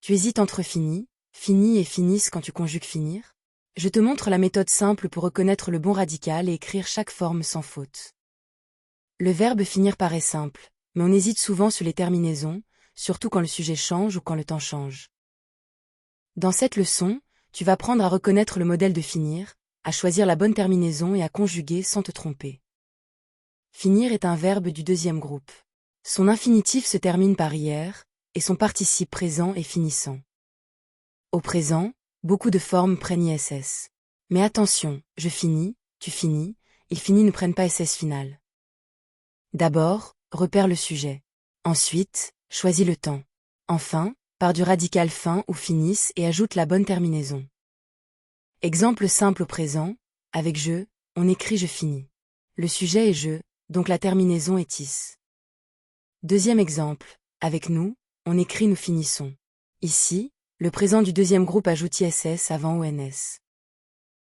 Tu hésites entre fini, fini et finisse quand tu conjugues finir? Je te montre la méthode simple pour reconnaître le bon radical et écrire chaque forme sans faute. Le verbe finir paraît simple, mais on hésite souvent sur les terminaisons, surtout quand le sujet change ou quand le temps change. Dans cette leçon, tu vas apprendre à reconnaître le modèle de finir, à choisir la bonne terminaison et à conjuguer sans te tromper. Finir est un verbe du deuxième groupe. Son infinitif se termine par ir, et son participe présent est finissant. Au présent, beaucoup de formes prennent ISS. Mais attention, je finis, tu finis, il finit ne prennent pas SS final. D'abord, repère le sujet. Ensuite, choisis le temps. Enfin, pars du radical fin ou finisse et ajoute la bonne terminaison. Exemple simple au présent, avec je, on écrit je finis. Le sujet est je, donc la terminaison est is. Deuxième exemple, avec nous, on écrit nous finissons. Ici, le présent du deuxième groupe ajoute ISS avant ONS.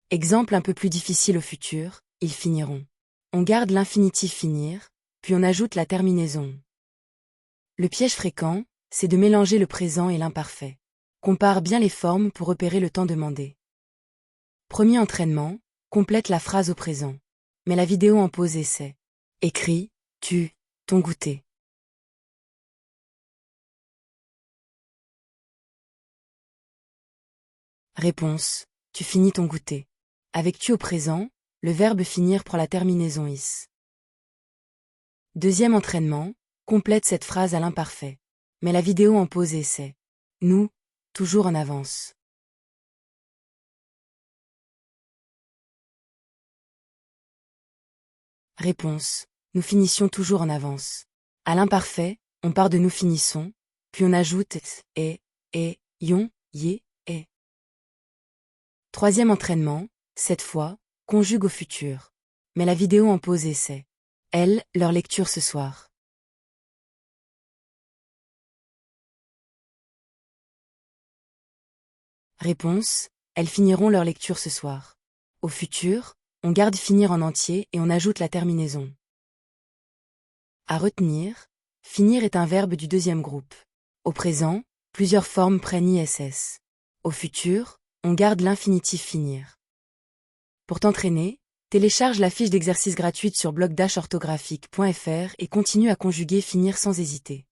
Exemple un peu plus difficile au futur, ils finiront. On garde l'infinitif finir, puis on ajoute la terminaison. Le piège fréquent, c'est de mélanger le présent et l'imparfait. Compare bien les formes pour repérer le temps demandé. Premier entraînement, complète la phrase au présent. Mets la vidéo en pause essai. Écris, tu, ton goûter. Réponse, tu finis ton goûter. Avec tu au présent, le verbe finir prend la terminaison is. Deuxième entraînement, complète cette phrase à l'imparfait. Mets la vidéo en pause et essaie. Nous, toujours en avance. Réponse, nous finissions toujours en avance. À l'imparfait, on part de nous finissons, puis on ajoute et, yon, yé, et. Troisième entraînement, cette fois, conjugue au futur. Mets la vidéo en pause et essaie. Elle, leur lecture ce soir. Réponse, elles finiront leur lecture ce soir. Au futur, on garde finir en entier et on ajoute la terminaison. À retenir, finir est un verbe du deuxième groupe. Au présent, plusieurs formes prennent ISS. Au futur, on garde l'infinitif finir. Pour t'entraîner, télécharge la fiche d'exercice gratuite sur blog-orthographique.fr et continue à conjuguer finir sans hésiter.